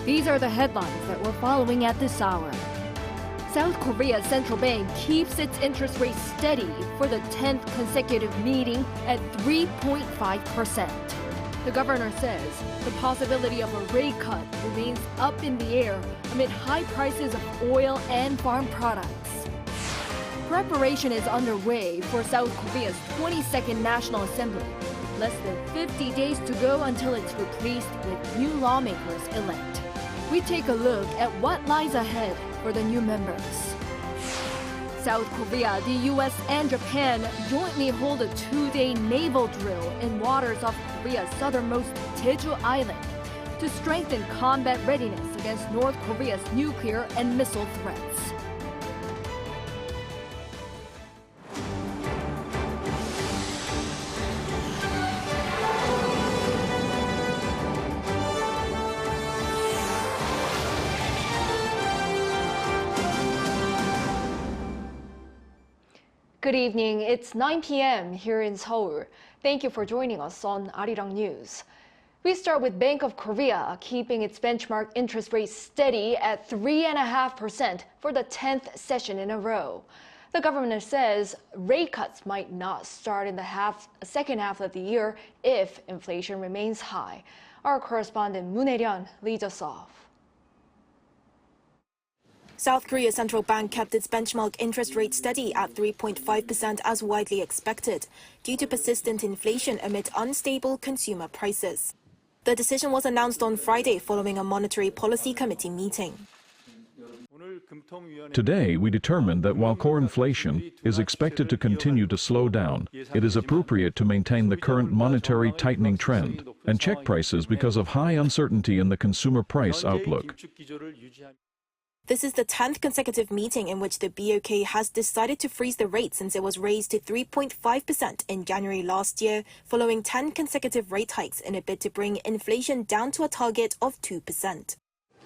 These are the headlines that we're following at this hour. South Korea's central bank keeps its interest rate steady for the 10th consecutive meeting at 3.5%. The governor says the possibility of a rate cut remains up in the air amid high prices of oil and farm products. Preparation is underway for South Korea's 22nd National Assembly. Less than 50 days to go until it's replaced with new lawmakers elect. We take a look at what lies ahead for the new members. South Korea, the US, and Japan jointly hold a 2-day naval drill in waters off Korea's southernmost Jeju Island to strengthen combat readiness against North Korea's nuclear and missile threats. Good evening. It's 9 p.m. here in Seoul. Thank you for joining us on Arirang News. We start with Bank of Korea keeping its benchmark interest rate steady at 3.5% for the 10th session in a row. The governor says rate cuts might not start in the second half of the year if inflation remains high. Our correspondent Moon Hae-ryun leads us off. South Korea's central bank kept its benchmark interest rate steady at 3.5% as widely expected, due to persistent inflation amid unstable consumer prices. The decision was announced on Friday following a monetary policy committee meeting. Today, we determined that while core inflation is expected to continue to slow down, it is appropriate to maintain the current monetary tightening trend and check prices because of high uncertainty in the consumer price outlook. This is the 10th consecutive meeting in which the BOK has decided to freeze the rate since it was raised to 3.5% in January last year, following 10 consecutive rate hikes in a bid to bring inflation down to a target of 2%.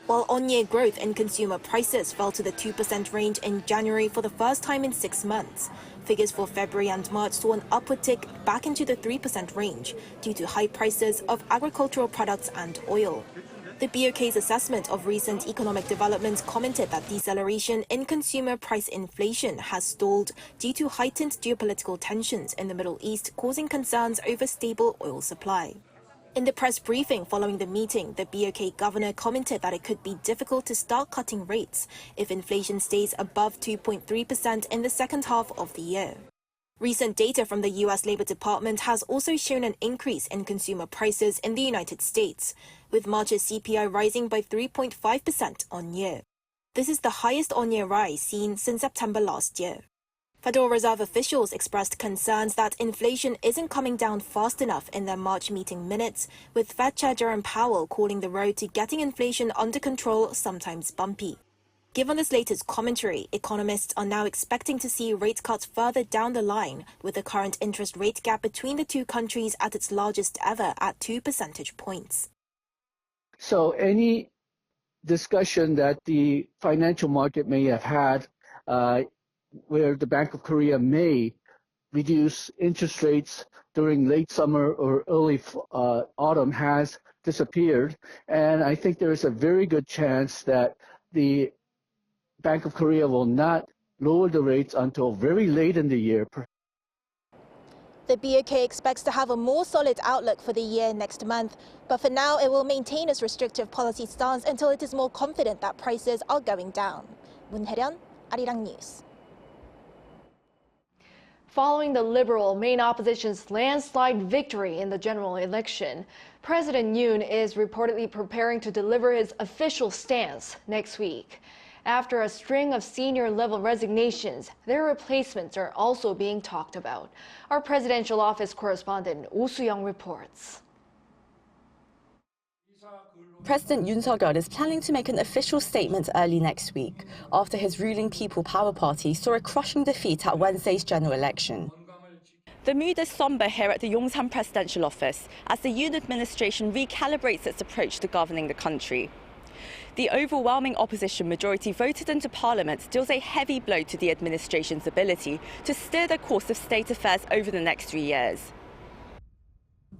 While on-year growth in consumer prices fell to the 2% range in January for the first time in 6 months, figures for February and March saw an upward tick back into the 3% range due to high prices of agricultural products and oil. The BOK's assessment of recent economic developments commented that deceleration in consumer price inflation has stalled due to heightened geopolitical tensions in the Middle East, causing concerns over stable oil supply. In the press briefing following the meeting, the BOK governor commented that it could be difficult to start cutting rates if inflation stays above 2.3% in the second half of the year. Recent data from the U.S. Labor Department has also shown an increase in consumer prices in the United States, with March's CPI rising by 3.5% on-year. This is the highest on-year rise seen since September last year. Federal Reserve officials expressed concerns that inflation isn't coming down fast enough in their March meeting minutes, with Fed Chair Jerome Powell calling the road to getting inflation under control sometimes bumpy. Given this latest commentary, economists are now expecting to see rate cuts further down the line, with the current interest rate gap between the two countries at its largest ever at 2 percentage points. So any discussion that the financial market may have had where the Bank of Korea may reduce interest rates during late summer or early autumn has disappeared. And I think there is a very good chance that the Bank of Korea will not lower the rates until very late in the year. The BOK expects to have a more solid outlook for the year next month, but for now it will maintain its restrictive policy stance until it is more confident that prices are going down. Moon Hae-ryun, Arirang News. Following the Liberal main opposition's landslide victory in the general election, President Yoon is reportedly preparing to deliver his official stance next week. After a string of senior-level resignations, their replacements are also being talked about. Our presidential office correspondent Oh Soo-young reports. President Yoon Suk-yeol is planning to make an official statement early next week, after his ruling People Power Party saw a crushing defeat at Wednesday's general election. The mood is somber here at the Yongsan presidential office as the Yoon administration recalibrates its approach to governing the country. The overwhelming opposition majority voted into parliament deals a heavy blow to the administration's ability to steer the course of state affairs over the next 3 years.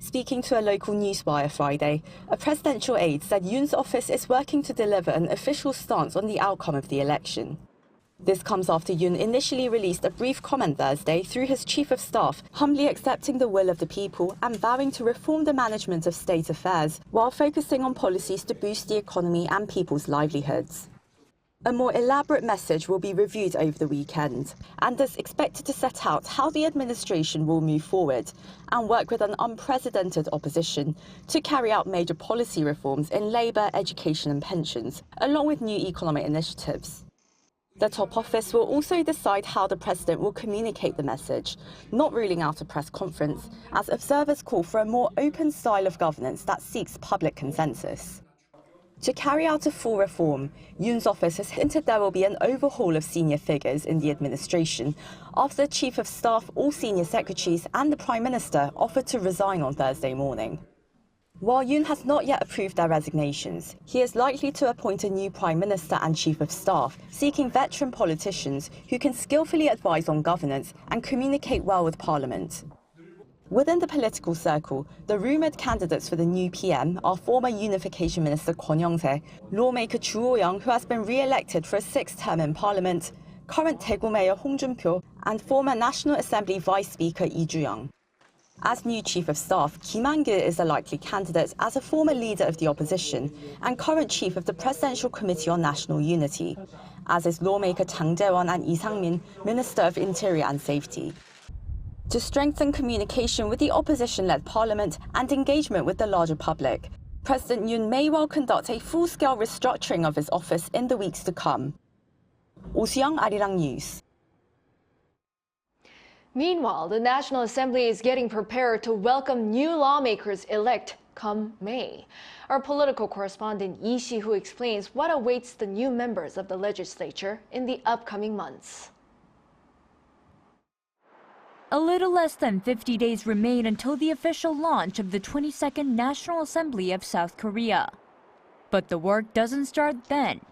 Speaking to a local newswire Friday, a presidential aide said Yoon's office is working to deliver an official stance on the outcome of the election. This comes after Yoon initially released a brief comment Thursday through his chief of staff, humbly accepting the will of the people and vowing to reform the management of state affairs while focusing on policies to boost the economy and people's livelihoods. A more elaborate message will be reviewed over the weekend and is expected to set out how the administration will move forward and work with an unprecedented opposition to carry out major policy reforms in labour, education and pensions, along with new economic initiatives. The top office will also decide how the president will communicate the message, not ruling out a press conference, as observers call for a more open style of governance that seeks public consensus. To carry out a full reform, Yoon's office has hinted there will be an overhaul of senior figures in the administration after the Chief of Staff, all senior secretaries and the Prime Minister offered to resign on Thursday morning. While Yoon has not yet approved their resignations, he is likely to appoint a new Prime Minister and Chief of Staff, seeking veteran politicians who can skillfully advise on governance and communicate well with Parliament. Within the political circle, the rumoured candidates for the new PM are former Unification Minister Kwon Young-se, lawmaker Chu Oh-young, who has been re-elected for a sixth term in Parliament, current Daegu Mayor Hong Jun-pyo, and former National Assembly Vice Speaker Lee Ju-young. As new Chief of Staff, Kim Han-gil is a likely candidate as a former leader of the opposition and current Chief of the Presidential Committee on National Unity, as is lawmaker Chang Jae-won and Lee Sang-min, Minister of Interior and Safety. To strengthen communication with the opposition-led parliament and engagement with the larger public, President Yoon may well conduct a full-scale restructuring of his office in the weeks to come. Oh Soo-young, Arirang News. Meanwhile, the National Assembly is getting prepared to welcome new lawmakers elect come May. Our political correspondent Lee Si-hoo explains what awaits the new members of the legislature in the upcoming months. A little less than 50 days remain until the official launch of the 22nd National Assembly of South Korea. But the work doesn't start then.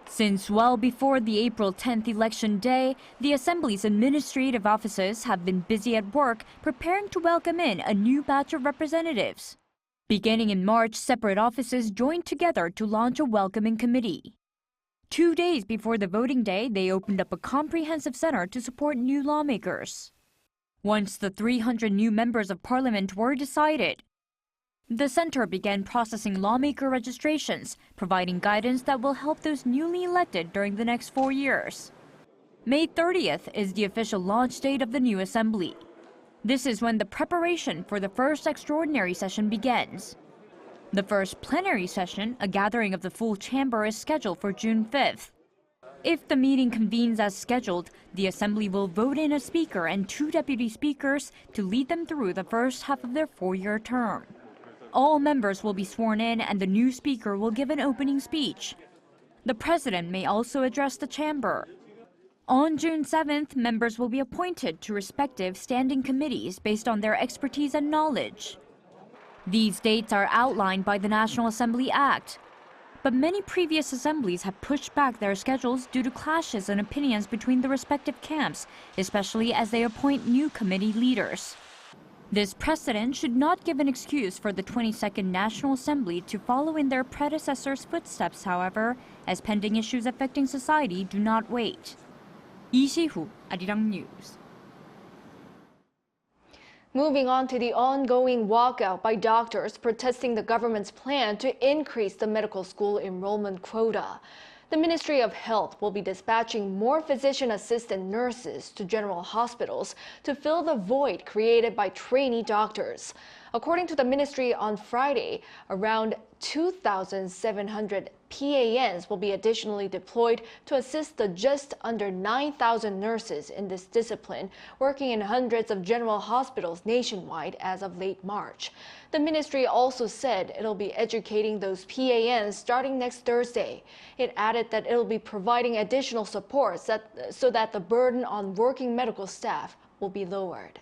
Since well before the April 10th election day, the Assembly's administrative offices have been busy at work preparing to welcome in a new batch of representatives. Beginning in March, separate offices joined together to launch a welcoming committee. 2 days before the voting day, they opened up a comprehensive center to support new lawmakers. Once the 300 new members of parliament were decided, the center began processing lawmaker registrations, providing guidance that will help those newly elected during the next 4 years. May 30th is the official launch date of the new assembly. This is when the preparation for the first extraordinary session begins. The first plenary session, a gathering of the full chamber, is scheduled for June 5th. If the meeting convenes as scheduled, the assembly will vote in a speaker and 2 deputy speakers to lead them through the first half of their 4-year term. All members will be sworn in and the new speaker will give an opening speech. The president may also address the chamber. On June 7th, members will be appointed to respective standing committees based on their expertise and knowledge. These dates are outlined by the National Assembly Act. But many previous assemblies have pushed back their schedules due to clashes in opinions between the respective camps, especially as they appoint new committee leaders. This precedent should not give an excuse for the 22nd National Assembly to follow in their predecessors' footsteps, however, as pending issues affecting society do not wait. Lee Si-hoo, Arirang News. Moving on to the ongoing walkout by doctors protesting the government's plan to increase the medical school enrollment quota. The Ministry of Health will be dispatching more physician assistant nurses to general hospitals to fill the void created by trainee doctors. According to the ministry on Friday, around 2,700 PANs will be additionally deployed to assist the just under 9,000 nurses in this discipline, working in hundreds of general hospitals nationwide as of late March. The ministry also said it'll be educating those PANs starting next Thursday. It added that it'll be providing additional support so that the burden on working medical staff will be lowered.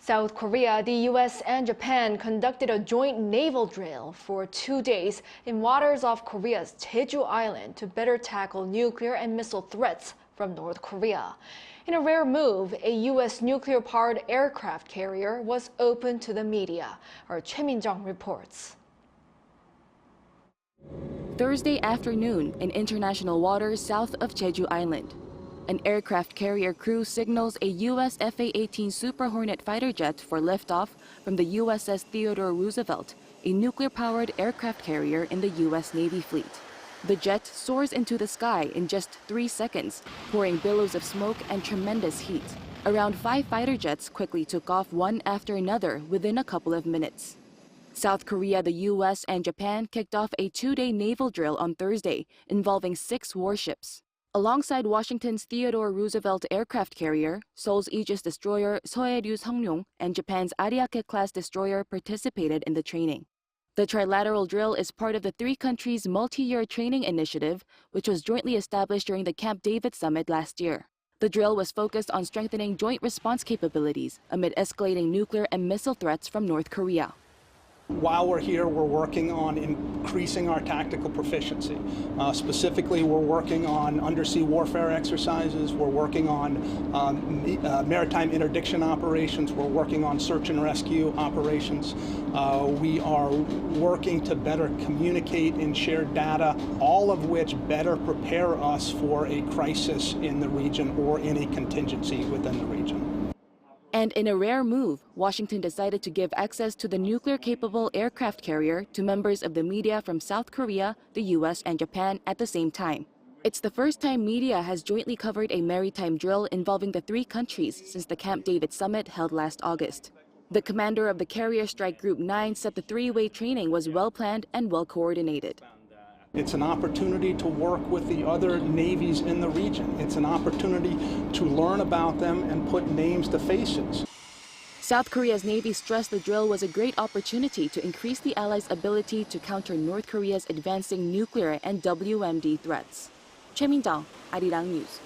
South Korea, the US, and Japan conducted a joint naval drill for 2 days in waters off Korea's Jeju Island to better tackle nuclear and missile threats from North Korea. In a rare move, a U.S. nuclear-powered aircraft carrier was open to the media. Our Choi Min-jung reports. Thursday afternoon in international waters south of Jeju Island, an aircraft carrier crew signals a U.S. FA-18 Super Hornet fighter jet for liftoff from the USS Theodore Roosevelt, a nuclear-powered aircraft carrier in the U.S. Navy fleet. The jet soars into the sky in just 3 seconds, pouring billows of smoke and tremendous heat. Around 5 fighter jets quickly took off one after another within a couple of minutes. South Korea, the U.S., and Japan kicked off a 2-day naval drill on Thursday involving 6 warships. Alongside Washington's Theodore Roosevelt aircraft carrier, Seoul's Aegis destroyer Sohae-ryu Seongnyeong and Japan's Ariake-class destroyer participated in the training. The trilateral drill is part of the 3 countries' multi-year training initiative, which was jointly established during the Camp David Summit last year. The drill was focused on strengthening joint response capabilities amid escalating nuclear and missile threats from North Korea. While we're here, we're working on increasing our tactical proficiency. Specifically, we're working on undersea warfare exercises, we're working on maritime interdiction operations, we're working on search and rescue operations. We are working to better communicate and share data, all of which better prepare us for a crisis in the region or any contingency within the region. And in a rare move, Washington decided to give access to the nuclear-capable aircraft carrier to members of the media from South Korea, the U.S., and Japan at the same time. It's the first time media has jointly covered a maritime drill involving the 3 countries since the Camp David Summit held last August. The commander of the Carrier Strike Group 9 said the 3-way training was well-planned and well-coordinated. It's an opportunity to work with the other navies in the region. It's an opportunity to learn about them and put names to faces. South Korea's Navy stressed the drill was a great opportunity to increase the Allies' ability to counter North Korea's advancing nuclear and WMD threats. Choi Min-jung, Arirang News.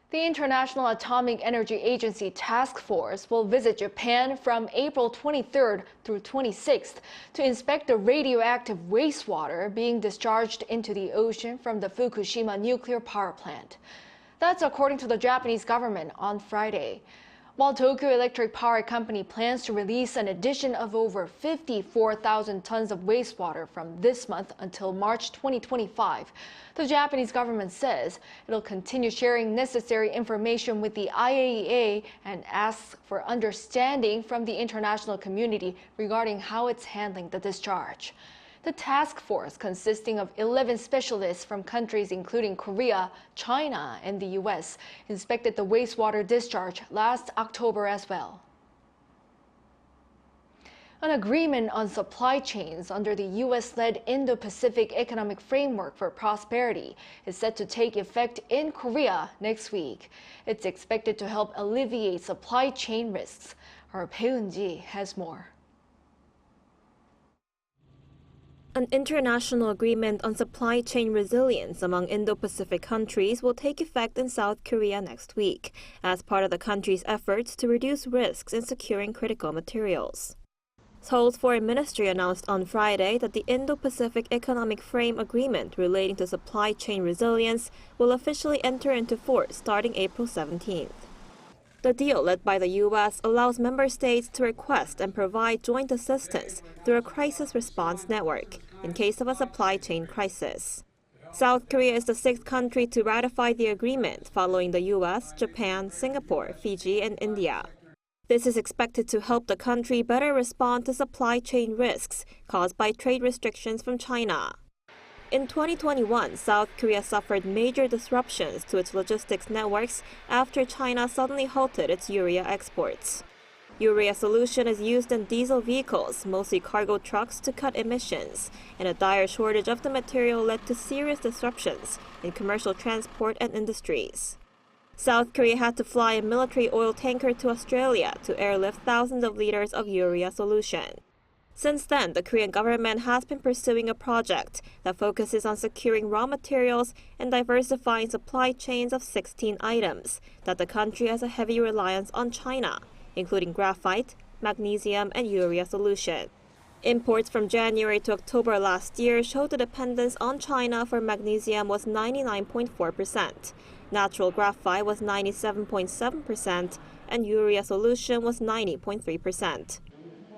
The International Atomic Energy Agency Task Force will visit Japan from April 23rd through 26th to inspect the radioactive wastewater being discharged into the ocean from the Fukushima nuclear power plant. That's according to the Japanese government on Friday. While Tokyo Electric Power Company plans to release an addition of over 54,000 tons of wastewater from this month until March 2025, the Japanese government says it'll continue sharing necessary information with the IAEA and asks for understanding from the international community regarding how it's handling the discharge. The task force, consisting of 11 specialists from countries including Korea, China, and the U.S., inspected the wastewater discharge last October as well. An agreement on supply chains under the U.S.-led Indo-Pacific Economic Framework for Prosperity is set to take effect in Korea next week. It's expected to help alleviate supply chain risks. Our Bae Eun-ji has more. An international agreement on supply chain resilience among Indo-Pacific countries will take effect in South Korea next week as part of the country's efforts to reduce risks in securing critical materials. Seoul's foreign ministry announced on Friday that the Indo-Pacific Economic Frame Agreement relating to supply chain resilience will officially enter into force starting April 17th. The deal, led by the U.S., allows member states to request and provide joint assistance through a crisis response network in case of a supply chain crisis. South Korea is the 6th country to ratify the agreement, following the U.S., Japan, Singapore, Fiji, and India. This is expected to help the country better respond to supply chain risks caused by trade restrictions from China. In 2021, South Korea suffered major disruptions to its logistics networks after China suddenly halted its urea exports. Urea solution is used in diesel vehicles, mostly cargo trucks, to cut emissions, and a dire shortage of the material led to serious disruptions in commercial transport and industries. South Korea had to fly a military oil tanker to Australia to airlift thousands of liters of urea solution. Since then, the Korean government has been pursuing a project that focuses on securing raw materials and diversifying supply chains of 16 items that the country has a heavy reliance on China, including graphite, magnesium, and urea solution. Imports from January to October last year showed the dependence on China for magnesium was 99.4%. Natural graphite was 97.7%, and urea solution was 90.3%.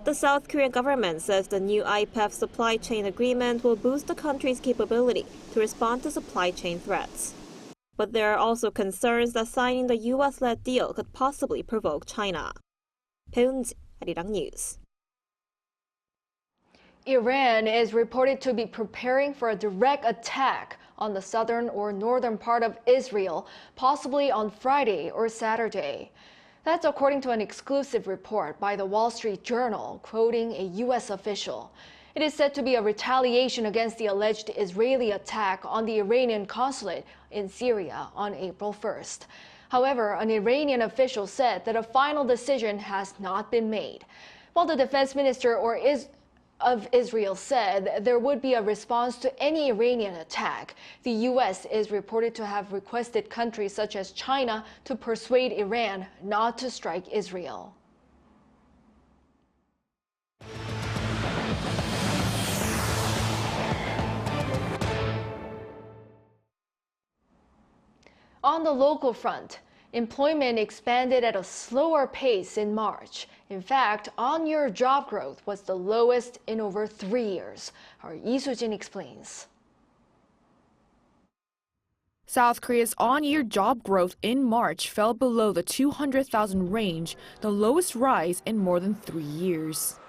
The South Korean government says the new IPEF supply chain agreement will boost the country's capability to respond to supply chain threats. But there are also concerns that signing the U.S.-led deal could possibly provoke China. 배은지, 아리랑 뉴스. Iran is reported to be preparing for a direct attack on the southern or northern part of Israel, possibly on Friday or Saturday. That's according to an exclusive report by the Wall Street Journal, quoting a U.S. official. It is said to be a retaliation against the alleged Israeli attack on the Iranian consulate in Syria on April 1st. However, an Iranian official said that a final decision has not been made. While the defense minister of Israel said there would be a response to any Iranian attack, the U.S. is reported to have requested countries such as China to persuade Iran not to strike Israel. On the local front, employment expanded at a slower pace in March. In fact, on-year job growth was the lowest in over 3 years. Our Lee Soo-jin explains. South Korea's on-year job growth in March fell below the 200,000 range, the lowest rise in more than 3 years.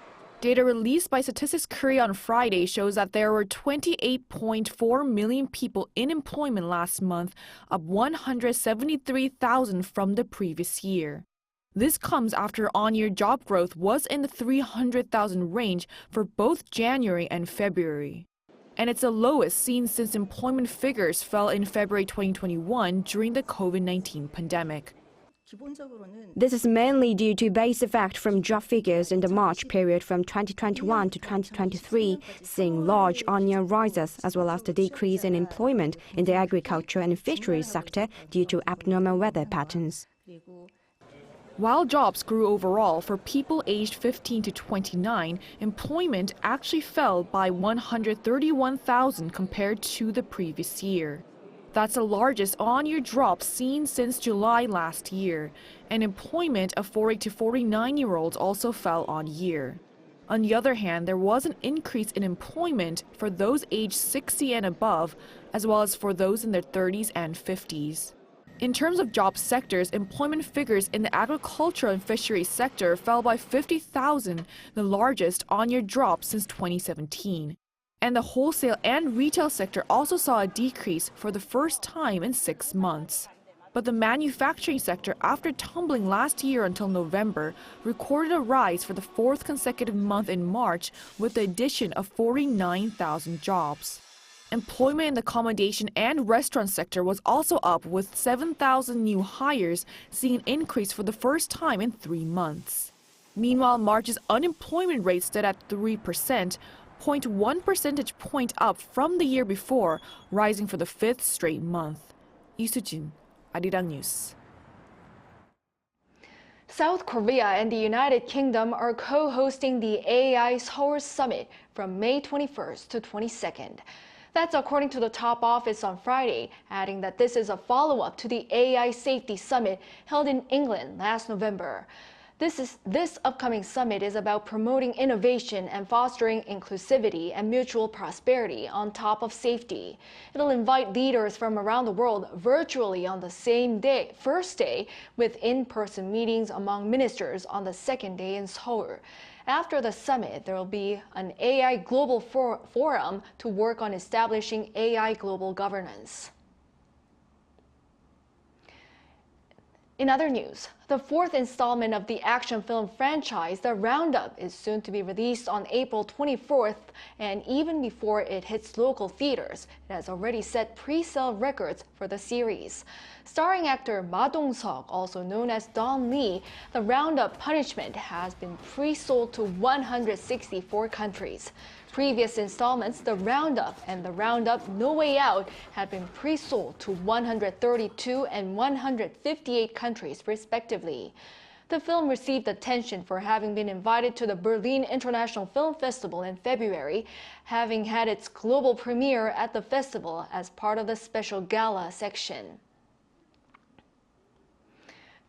Data released by Statistics Korea on Friday shows that there were 28.4 million people in employment last month, up 173,000 from the previous year. This comes after on-year job growth was in the 300,000 range for both January and February. And it's the lowest seen since employment figures fell in February 2021 during the COVID-19 pandemic. This is mainly due to base effect from job figures in the March period from 2021 to 2023, seeing large on-year rises, as well as the decrease in employment in the agriculture and fisheries sector due to abnormal weather patterns. While jobs grew overall for people aged 15 to 29, employment actually fell by 131,000 compared to the previous year. That's the largest on-year drop seen since July last year, and employment of 40 to 49-year-olds also fell on year. On the other hand, there was an increase in employment for those aged 60 and above, as well as for those in their 30s and 50s. In terms of job sectors, employment figures in the agricultural and fisheries sector fell by 50,000, the largest on-year drop since 2017. And the wholesale and retail sector also saw a decrease for the first time in 6 months. But the manufacturing sector, after tumbling last year until November, recorded a rise for the 4th consecutive month in March with the addition of 49,000 jobs. Employment in the accommodation and restaurant sector was also up with 7,000 new hires, seeing an increase for the first time in 3 months. Meanwhile, March's unemployment rate stood at 3%, 0.1 percentage point up from the year before, rising for the 5th straight month. Lee Soo-jin, Arirang News. South Korea and the United Kingdom are co-hosting the AI Seoul Summit from May 21st to 22nd. That's according to the top office on Friday, adding that this is a follow-up to the AI Safety Summit held in England last November. This upcoming summit is about promoting innovation and fostering inclusivity and mutual prosperity on top of safety. It'll invite leaders from around the world virtually on the same day, first day, with in-person meetings among ministers on the second day in Seoul. After the summit, there will be an AI Global Forum to work on establishing AI global governance. In other news, the 4th installment of the action film franchise, The Roundup, is soon to be released on April 24th, and even before it hits local theaters, it has already set pre-sale records for the series. Starring actor Ma Dong-seok, also known as Don Lee, The Roundup Punishment has been pre-sold to 164 countries. Previous installments, The Roundup and The Roundup No Way Out, had been pre-sold to 132 and 158 countries, respectively. The film received attention for having been invited to the Berlin International Film Festival in February, having had its global premiere at the festival as part of the special gala section.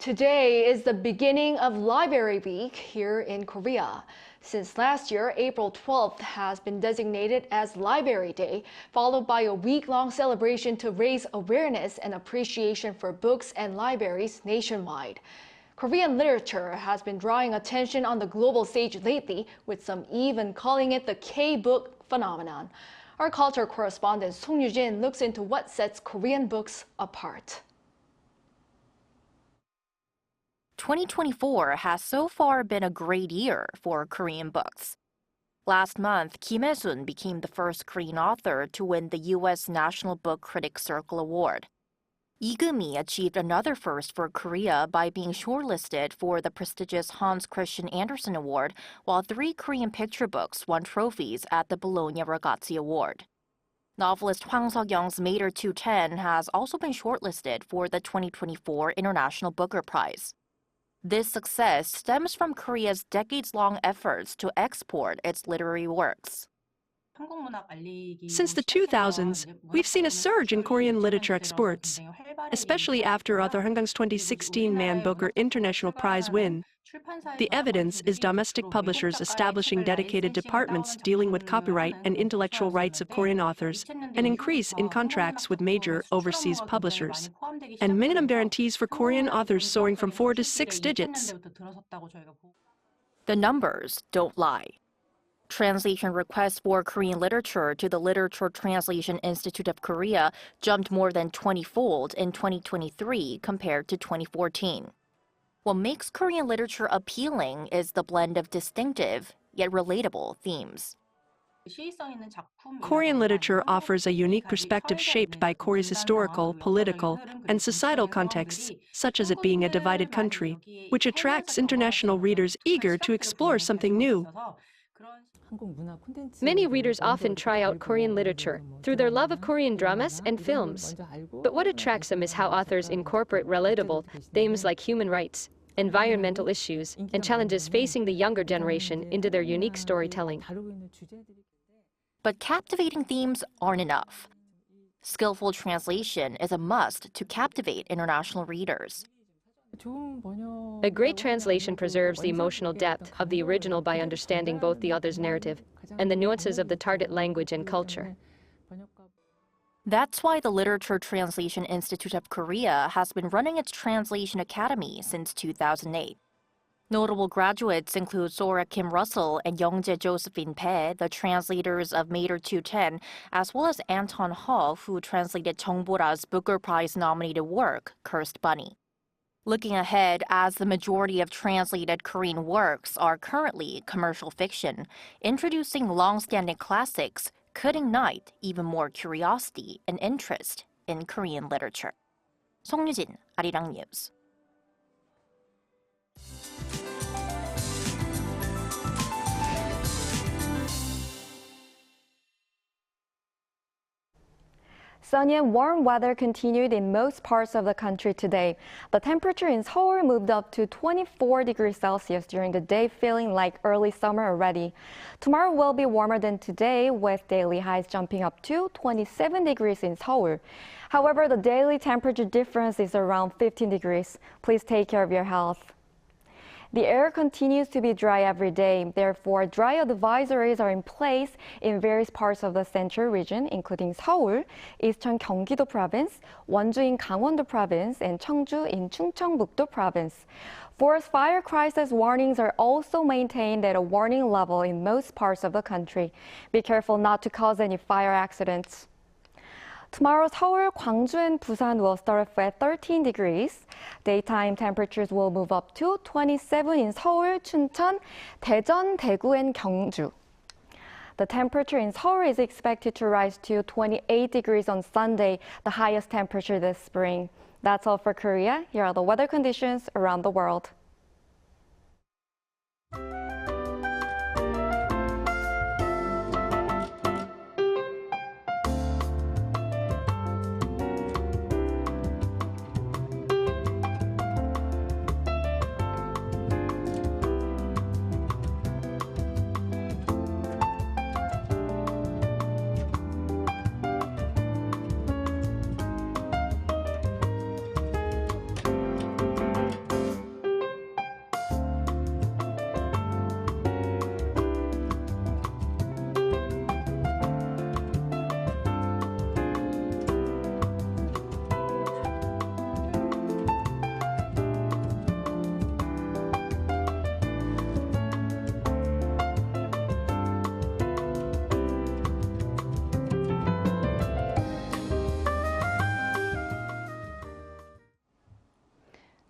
Today is the beginning of Library Week here in Korea. Since last year, April 12th has been designated as Library Day, followed by a week-long celebration to raise awareness and appreciation for books and libraries nationwide. Korean literature has been drawing attention on the global stage lately, with some even calling it the K-book phenomenon. Our culture correspondent Song Yoo-jin looks into what sets Korean books apart. 2024 has so far been a great year for Korean books. Last month, Kim Hae-sun became the first Korean author to win the U.S. National Book Critics Circle Award. Lee Gumi achieved another first for Korea by being shortlisted for the prestigious Hans Christian Andersen Award, while 3 Korean picture books won trophies at the Bologna Ragazzi Award. Novelist Hwang Seok-young's Mater 210 has also been shortlisted for the 2024 International Booker Prize. This success stems from Korea's decades-long efforts to export its literary works. Since the 2000s, we've seen a surge in Korean literature exports, especially after Arthur Hangang's 2016 Man Booker International Prize win. The evidence is domestic publishers establishing dedicated departments dealing with copyright and intellectual rights of Korean authors, an increase in contracts with major overseas publishers, and minimum guarantees for Korean authors soaring from 4 to 6 digits. The numbers don't lie. Translation requests for Korean literature to the Literature Translation Institute of Korea jumped more than 20-fold in 2023 compared to 2014. What makes Korean literature appealing is the blend of distinctive, yet relatable themes. Korean literature offers a unique perspective shaped by Korea's historical, political, and societal contexts, such as it being a divided country, which attracts international readers eager to explore something new. Many readers often try out Korean literature through their love of Korean dramas and films. But what attracts them is how authors incorporate relatable themes like human rights, environmental issues, and challenges facing the younger generation into their unique storytelling. But captivating themes aren't enough. Skillful translation is a must to captivate international readers. A great translation preserves the emotional depth of the original by understanding both the author's narrative and the nuances of the target language and culture. That's why the Literature Translation Institute of Korea has been running its Translation Academy since 2008. Notable graduates include Sora Kim Russell and Youngjae Josephine Pae, the translators of Mater 210, as well as Anton Hall, who translated Jung Bora's Booker Prize-nominated work, Cursed Bunny. Looking ahead, as the majority of translated Korean works are currently commercial fiction, introducing long-standing classics could ignite even more curiosity and interest in Korean literature. Song Yoo-jin, Arirang News. Sunny and warm weather continued in most parts of the country today. The temperature in Seoul moved up to 24 degrees Celsius during the day, feeling like early summer already. Tomorrow will be warmer than today, with daily highs jumping up to 27 degrees in Seoul. However, the daily temperature difference is around 15 degrees. Please take care of your health. The air continues to be dry every day. Therefore, dry advisories are in place in various parts of the central region, including Seoul, Eastern Gyeonggi-do Province, Wonju in Gangwon-do Province, and Cheongju in Chungcheongbuk-do Province. Forest fire crisis warnings are also maintained at a warning level in most parts of the country. Be careful not to cause any fire accidents. Tomorrow, Seoul, Gwangju, and Busan will start off at 13 degrees. Daytime temperatures will move up to 27 in Seoul, Chuncheon, Daejeon, Daegu, and Gyeongju. The temperature in Seoul is expected to rise to 28 degrees on Sunday, the highest temperature this spring. That's all for Korea. Here are the weather conditions around the world.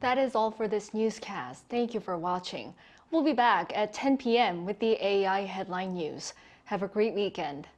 That is all for this newscast. Thank you for watching. We'll be back at 10 p.m. with the AI headline news. Have a great weekend.